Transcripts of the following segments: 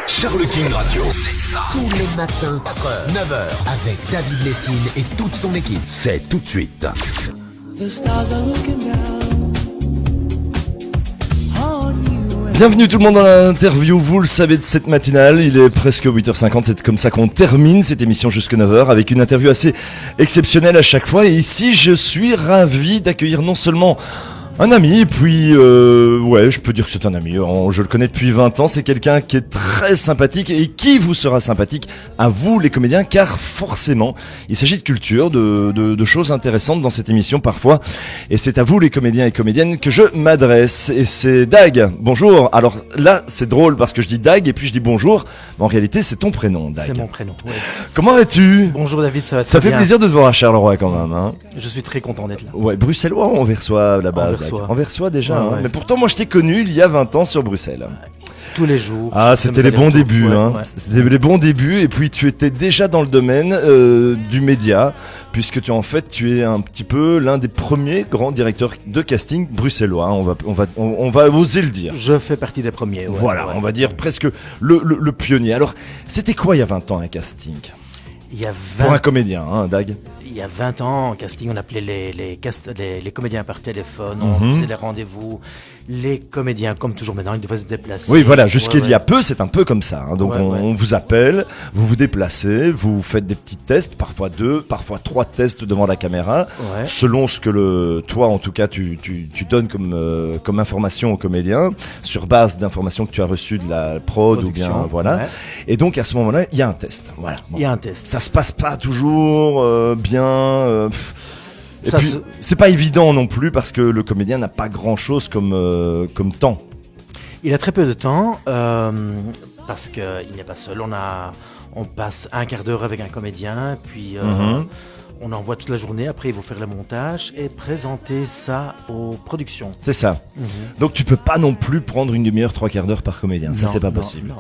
Charles King Radio, c'est ça. Tous les matins, 4h, 9h, avec David Lessine et toute son équipe. C'est tout de suite. Bienvenue tout le monde dans l'interview, vous le savez de cette matinale, il est presque 8h50, c'est comme ça qu'on termine cette émission jusqu'à 9h avec une interview assez exceptionnelle à chaque fois. Et ici je suis ravi d'accueillir non seulement un ami, puis ouais, je peux dire que c'est un ami, je le connais depuis 20 ans, c'est quelqu'un qui est très sympathique et qui vous sera sympathique à vous les comédiens, car forcément, il s'agit de culture, de choses intéressantes dans cette émission parfois, et c'est à vous les comédiens et comédiennes que je m'adresse, et c'est Dag. Bonjour. Alors là, c'est drôle parce que je dis Dag et puis je dis bonjour, mais en réalité c'est ton prénom, Dag. C'est mon prénom, oui. Comment vas-tu ? Bonjour David, ça va très Ça bien. fait plaisir de te voir à Charleroi quand même, hein. Je suis très content d'être là. Ouais, bruxellois ou anversois là-bas? Anversois déjà, ouais, hein. ouais. Mais pourtant moi je t'ai connu il y a 20 ans sur Bruxelles. Tous les jours. Ah, c'était les bons débuts, ouais, hein. ouais. C'était les bons débuts, et puis tu étais déjà dans le domaine du média, puisque tu es un petit peu l'un des premiers grands directeurs de casting bruxellois, hein. On va oser le dire. Je fais partie des premiers. Ouais, Voilà, ouais. on va dire presque le pionnier. Alors, c'était quoi il y a 20 ans un casting? Il y a Pour un 20, comédien, hein, Dag? il y a 20 ans, en casting, on appelait les comédiens par téléphone, on faisait les rendez-vous. Les comédiens, comme toujours maintenant, ils devaient se déplacer. Oui, voilà, jusqu'il Ouais, y a peu, c'est un peu comme ça, hein. Donc Ouais, ouais. on vous appelle, vous vous déplacez, vous faites des petits tests, parfois 2, parfois 3 tests devant la caméra, Ouais. selon ce que toi en tout cas tu donnes comme information aux comédiens, sur base d'informations que tu as reçues de la prod ou Production, bien voilà. ouais. Et donc à ce moment-là, il y a un test. Voilà. Bon. Il y a un test. Ça se passe pas toujours bien. Et Ça puis, se- c'est pas évident non plus parce que le comédien n'a pas grand-chose comme temps. Il a très peu de temps, parce qu'il n'est pas seul. On passe un quart d'heure avec un comédien, puis on envoie toute la journée. Après, il faut faire le montage et présenter ça aux productions. C'est ça. Donc tu peux pas non plus prendre une demi-heure, 3 quarts d'heure par comédien. Ça, Non, c'est pas non, possible. non.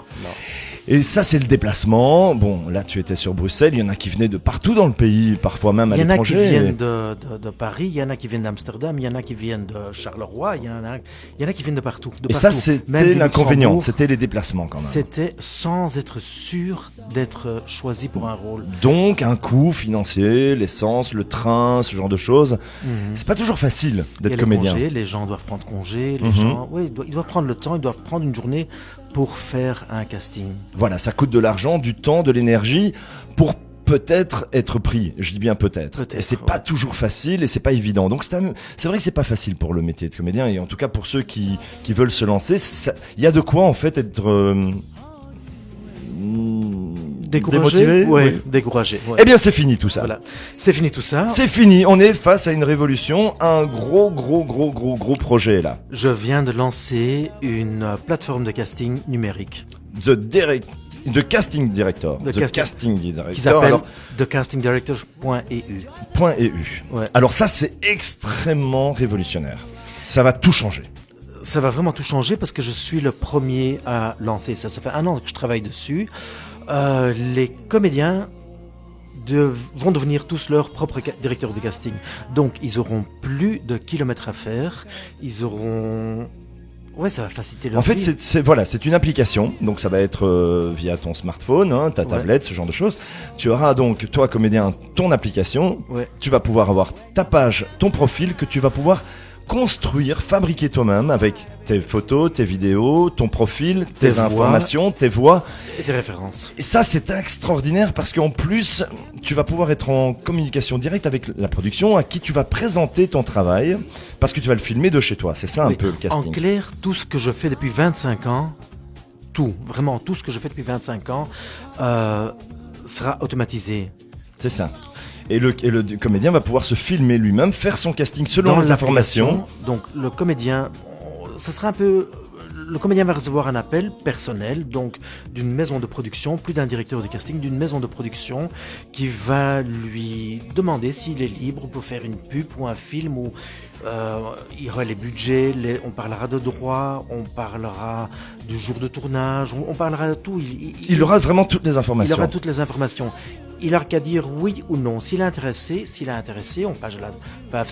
Et ça, c'est le déplacement. Bon, là, tu étais sur Bruxelles. Il y en a qui venaient de partout dans le pays, parfois même à Il y en a qui l'étranger. viennent de Paris, il y en a qui viennent d'Amsterdam, il y en a qui viennent de Charleroi, il y en a qui viennent de partout. Et ça, c'était Même du l'inconvénient. Luxembourg. C'était les déplacements quand même. C'était sans être sûr d'être choisi pour un rôle. Donc, un coût financier, l'essence, le train, ce genre de choses. C'est pas toujours facile Il y a d'être les comédien. congés, les gens doivent prendre congé, les gens, oui, ils doivent prendre le temps, ils doivent prendre une journée pour faire un casting. Voilà, ça coûte de l'argent, du temps, de l'énergie pour peut-être être pris. Je dis bien peut-être. Peut-être, Et c'est ouais. pas toujours facile et c'est pas évident. Donc c'est vrai que c'est pas facile pour le métier de comédien, et en tout cas pour ceux qui veulent se lancer, il y a de quoi en fait être Découragé, démotivé. ouais, Oui. découragé. Ouais. Eh bien c'est fini tout ça. Voilà, c'est fini tout ça. C'est fini, on est face à une révolution, un gros projet là. Je viens de lancer une plateforme de casting numérique De casting director. De The casting- casting director. qui s'appelle Alors, thecastingdirector.eu. .eu. Ouais. Alors ça c'est extrêmement révolutionnaire. Ça va tout changer. Ça va vraiment tout changer parce que je suis le premier à lancer ça. Ça fait 1 an que je travaille dessus. Les comédiens vont devenir tous leurs propres directeurs de casting. Donc, ils auront plus de kilomètres à faire. Ils auront... Ouais, ça va faciliter leur En fait, vie. c'est une application, donc ça va être via ton smartphone, hein, ta tablette, ce genre de choses. Tu auras donc, toi comédien, ton application, Ouais. tu vas pouvoir avoir ta page, ton profil, que tu vas pouvoir construire, fabriquer toi-même avec tes photos, tes vidéos, ton profil, tes Tes voix. informations, tes voix. Et des références. Et ça, c'est extraordinaire parce qu'en plus, tu vas pouvoir être en communication directe avec la production à qui tu vas présenter ton travail parce que tu vas le filmer de chez toi. C'est ça un Oui. peu le casting. En clair, tout ce que je fais depuis 25 ans, vraiment tout ce que je fais depuis 25 ans, sera automatisé. C'est ça. Et le comédien va pouvoir se filmer lui-même, faire son casting selon les informations. Donc le comédien, ça sera un peu... Le comédien va recevoir un appel personnel, donc d'une maison de production, plus d'un directeur de casting, d'une maison de production qui va lui demander s'il est libre pour faire une pub ou un film où il y aura les budgets, on parlera de droit, on parlera du jour de tournage, on parlera de tout. Il aura vraiment toutes les Il informations. aura toutes les informations. Il n'a qu'à dire oui ou non. S'il est intéressé, on passe à la page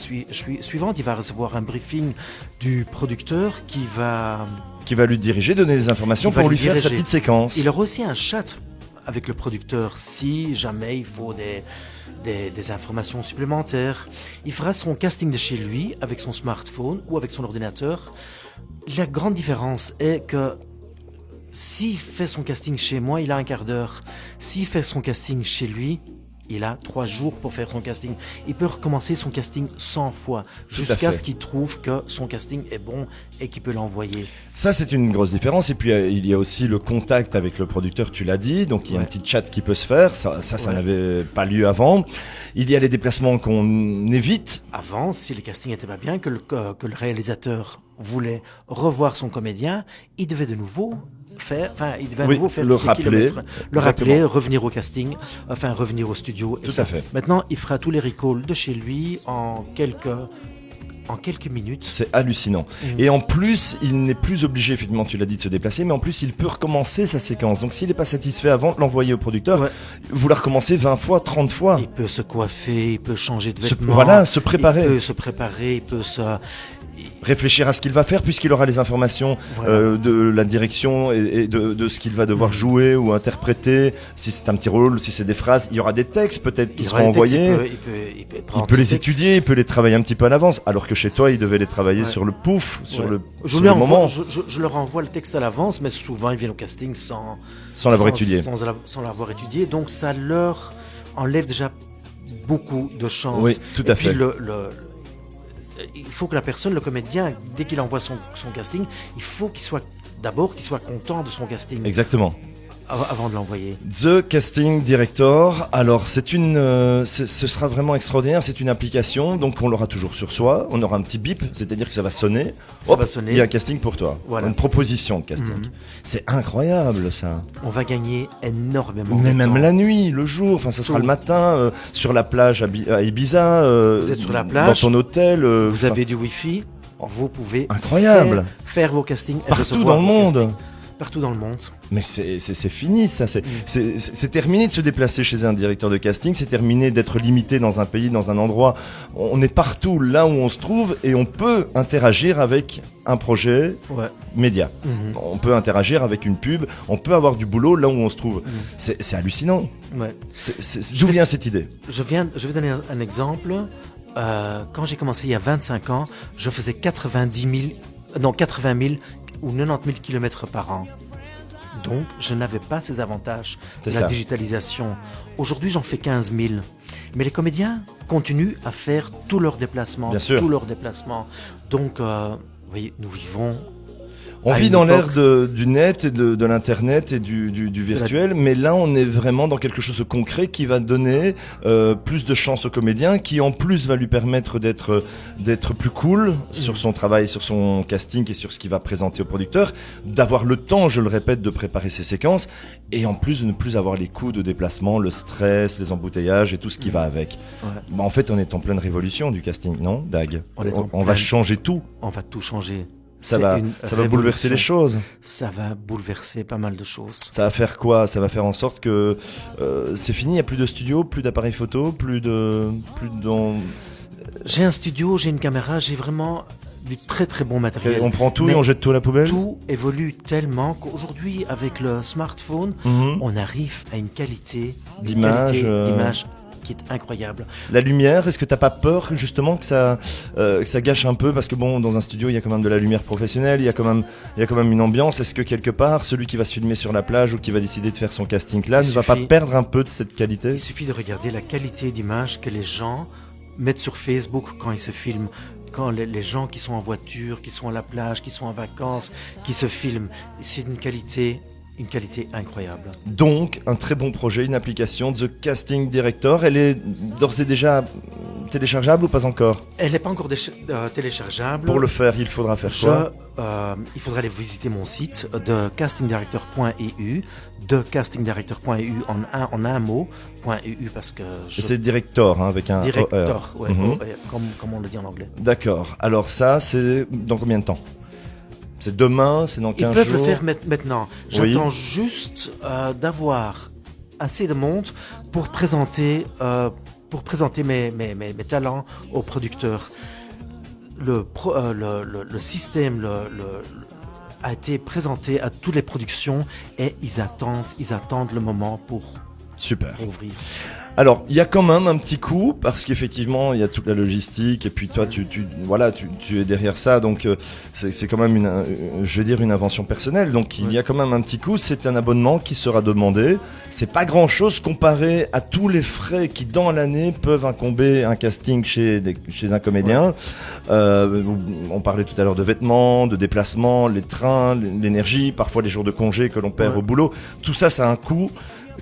suivante. Il va recevoir un briefing du producteur qui va qui va lui diriger, donner les informations Qui va pour lui lui faire sa diriger. petite séquence. Il aura aussi un chat avec le producteur si jamais il faut des informations supplémentaires. Il fera son casting de chez lui avec son smartphone ou avec son ordinateur. La grande différence est que s'il fait son casting chez moi, il a un quart d'heure. S'il fait son casting chez lui, il a 3 jours pour faire son casting. Il peut recommencer son casting 100 fois jusqu'à fait. ce qu'il trouve que son casting est bon et qu'il peut l'envoyer. Ça, c'est une grosse différence. Et puis, il y a aussi le contact avec le producteur, tu l'as dit. Donc, il y a un Ouais. petit chat qui peut se faire. Ça Ouais. n'avait pas lieu avant. Il y a les déplacements qu'on évite. Avant, si le casting était pas bien, que le réalisateur voulait revoir son comédien, il devait de nouveau faire, Le tous ces rappeler. kilomètres. Le rappeler, Exactement. revenir au casting, revenir au studio. Tout à fait. Maintenant, il fera tous les recalls de chez lui en quelques minutes. C'est hallucinant. Et en plus, il n'est plus obligé, effectivement, tu l'as dit, de se déplacer, mais en plus, il peut recommencer sa séquence. Donc, s'il n'est pas satisfait avant de l'envoyer au producteur, Ouais. vous la recommencez 20 fois, 30 fois. Il peut se coiffer, il peut changer de Se- vêtements. voilà, se préparer. Il peut se préparer, il peut se... Réfléchir à ce qu'il va faire, puisqu'il aura les informations Voilà. de la direction et de ce qu'il va devoir jouer ou interpréter. Si c'est un petit rôle, si c'est des phrases, il y aura des textes peut-être qui Il aura seront des textes, envoyés. il peut Il prendre peut ses les textes. étudier, il peut les travailler un petit peu à l'avance, alors que chez toi, il devait les travailler Ouais. sur le pouf, sur Ouais. le, Je sur lui le envoie- moment, je leur envoie le texte à l'avance, mais souvent ils viennent au casting sans l'avoir étudié. sans l'avoir étudié. Donc ça leur enlève déjà beaucoup de chance. Oui, tout à Et puis fait. il faut que la personne, le comédien, dès qu'il envoie son casting, il faut qu'il soit content de son casting Exactement. avant de l'envoyer. The Casting Director. Alors, ce sera vraiment extraordinaire. C'est une application, donc on l'aura toujours sur soi. On aura un petit bip, c'est-à-dire que ça va sonner. Ça va sonner. Il y a un casting pour toi. Voilà. Une proposition de casting. Mhm. C'est incroyable, ça. On va gagner énormément Mais de même temps. la nuit, le jour, enfin, ça sera Tout. le matin, sur la plage à Ibiza. Vous êtes sur la plage, dans ton hôtel. Vous avez du Wi-Fi, vous pouvez Incroyable. faire vos castings et partout recevoir dans le vos monde. castings. Partout dans le monde. Mais c'est fini, ça. C'est terminé de se déplacer chez un directeur de casting. C'est terminé d'être limité dans un pays, dans un endroit. On est partout là où on se trouve et on peut interagir avec un projet Ouais. média. On peut interagir avec une pub. On peut avoir du boulot là où on se trouve. C'est hallucinant. Ouais. D'où vient cette idée? Je vais donner un exemple. Quand j'ai commencé il y a 25 ans, je faisais 80 000 ou 90 000 km par an. Donc, je n'avais pas ces avantages de C'est la ça. digitalisation. Aujourd'hui, j'en fais 15 000. Mais les comédiens continuent à faire tous leurs déplacements. Bien sûr. Tous leurs déplacements. Donc, oui, nous vivons... On à vit une dans l'ère époque- du net et de l'internet et du virtuel, mais là on est vraiment dans quelque chose de concret qui va donner plus de chance au comédien, qui en plus va lui permettre d'être plus cool sur son travail, sur son casting et sur ce qu'il va présenter au producteur, d'avoir le temps, je le répète, de préparer ses séquences et en plus de ne plus avoir les coûts de déplacement, le stress, les embouteillages et tout ce qui va avec. Ouais. Bah, en fait on est en pleine révolution du casting, non Dag? On est en On va pleine- changer tout. On va tout changer. Ça C'est va une bouleverser les révolution. choses. Ça va bouleverser pas mal de choses. Ça va faire quoi? Ça va faire en sorte que c'est fini, il n'y a plus de studio, plus d'appareils photo, plus dans... J'ai un studio, j'ai une caméra, j'ai vraiment du très très bon matériel. On prend tout Mais et on jette tout à la poubelle? tout évolue tellement qu'aujourd'hui, avec le smartphone, Mhm. on arrive à une qualité D'image, d'image qui est incroyable. La lumière, est-ce que t'as pas peur justement que ça gâche un peu? Parce que bon, dans un studio, il y a quand même de la lumière professionnelle, il y a quand même une ambiance. Est-ce que quelque part, celui qui va se filmer sur la plage ou qui va décider de faire son casting là, Il ne va pas suffit- perdre un peu de cette qualité? Il suffit de regarder la qualité d'image que les gens mettent sur Facebook quand ils se filment. Quand les gens qui sont en voiture, qui sont à la plage, qui sont en vacances, qui se filment, c'est une qualité incroyable. Donc, un très bon projet, une application, The Casting Director. Elle est d'ores et déjà téléchargeable ou pas encore? Elle n'est pas encore téléchargeable. Pour le faire, il faudra faire quoi? Il faudra aller visiter mon site de castingdirector.eu, de castingdirector.eu en un mot, .eu parce que C'est Director, hein, avec un Director, OR. ouais, Mhm. comme on le dit en anglais. D'accord. Alors ça, c'est dans combien de temps? C'est demain? C'est dans 15 Ils peuvent jours? le faire maintenant. Oui. J'attends juste d'avoir assez de monde pour présenter mes talents aux producteurs. Le système, a été présenté à toutes les productions et ils attendent le moment pour Super. ouvrir. Alors, il y a quand même un petit coup, parce qu'effectivement, il y a toute la logistique, et puis toi, tu es derrière ça, donc c'est quand même une invention personnelle, donc il y a quand même un petit coup, c'est un abonnement qui sera demandé, c'est pas grand chose comparé à tous les frais qui, dans l'année, peuvent incomber un casting chez un comédien. On parlait tout à l'heure de vêtements, de déplacements, les trains, l'énergie, parfois les jours de congé que l'on perd au boulot, tout ça, ça a un coût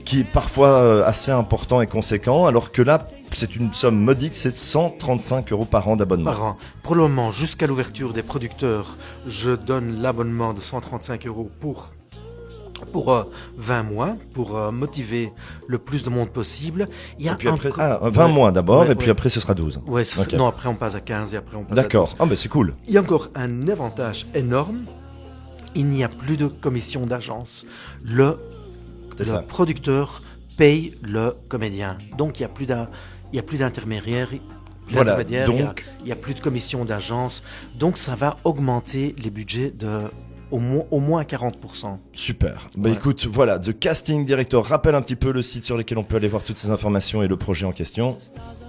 qui est parfois assez important et conséquent, alors que là, c'est une somme modique, c'est 135 € par an d'abonnement. Par an. Pour le moment, jusqu'à l'ouverture des producteurs, je donne l'abonnement de 135 € pour 20 mois, pour motiver le plus de monde possible. Il y a et puis après, 20 mois d'abord, et puis après ce sera 12. Ouais, Okay. Non, après on passe à 15 et après on passe à 12. D'accord, c'est cool. Il y a encore un avantage énorme, il n'y a plus de commission d'agence. Le producteur paye le comédien. Donc, il n'y a plus d'intermédiaire. Voilà, il n'y a plus de commission d'agence. Donc, ça va augmenter les budgets au moins à 40%. Super. Écoute, voilà, The Casting Director. Rappelle un petit peu le site sur lequel on peut aller voir toutes ces informations et le projet en question.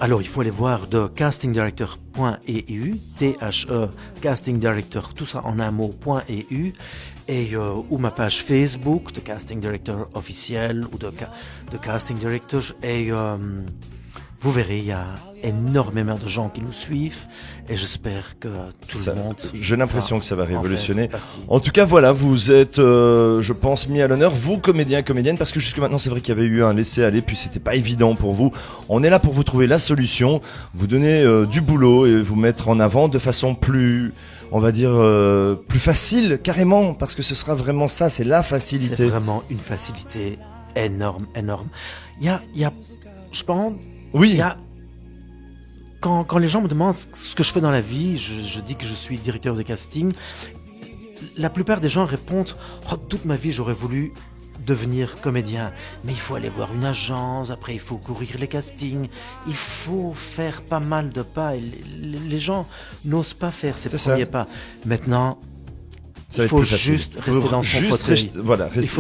Alors, il faut aller voir de castingdirector.eu, THE, castingdirector, tout ça en un mot.eu, et ou ma page Facebook de Casting Director officiel ou de Casting Director, et vous verrez, il y a énormément de gens qui nous suivent et j'espère que tout le monde... J'ai l'impression que ça va révolutionner. En tout cas, voilà, vous êtes, je pense, mis à l'honneur, vous, comédiens et comédiennes, parce que jusque maintenant, c'est vrai qu'il y avait eu un laisser-aller, puis c'était pas évident pour vous. On est là pour vous trouver la solution, vous donner du boulot et vous mettre en avant de façon plus... on va dire plus facile, carrément, parce que ce sera vraiment ça, c'est la facilité. C'est vraiment une facilité énorme. Il y a je pense... Oui. Quand les gens me demandent ce que je fais dans la vie, je dis que je suis directeur de casting. La plupart des gens répondent « toute ma vie, j'aurais voulu devenir comédien. Mais il faut aller voir une agence, après il faut courir les castings, il faut faire pas mal de pas. Et les gens n'osent pas faire ces premiers pas. Maintenant... il faut juste rester dans son fauteuil.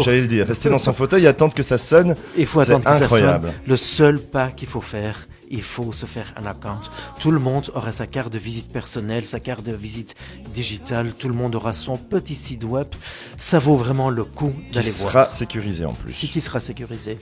J'allais le dire, rester dans son fauteuil et attendre que ça sonne. Il faut attendre que incroyable. Ça sonne. Le seul pas qu'il faut faire, il faut se faire un account. Tout le monde aura sa carte de visite personnelle, sa carte de visite digitale. Tout le monde aura son petit site web. Ça vaut vraiment le coup d'aller voir. Qui sera sécurisé en plus. Qui sera sécurisé.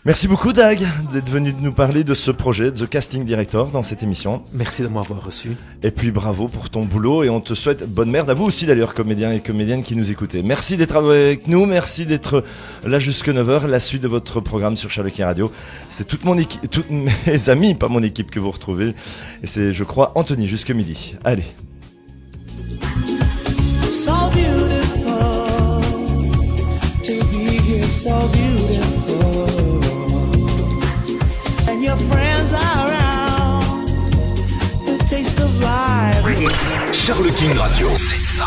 Merci beaucoup Dag d'être venu nous parler de ce projet, The Casting Director, dans cette émission. Merci de m'avoir reçu. Et puis bravo pour ton boulot et on te souhaite bonne merde à vous aussi d'ailleurs, comédiens et comédiennes qui nous écoutez. Merci d'être avec nous, merci d'être là jusque 9h, la suite de votre programme sur Charlequin Radio. C'est toute mon équipe, toutes mes amis, pas mon équipe que vous retrouvez. Et c'est, je crois, Anthony jusque midi. Allez. So beautiful to be here, so beautiful. And your friends are around. The taste of life. Charlequin Radio, c'est ça.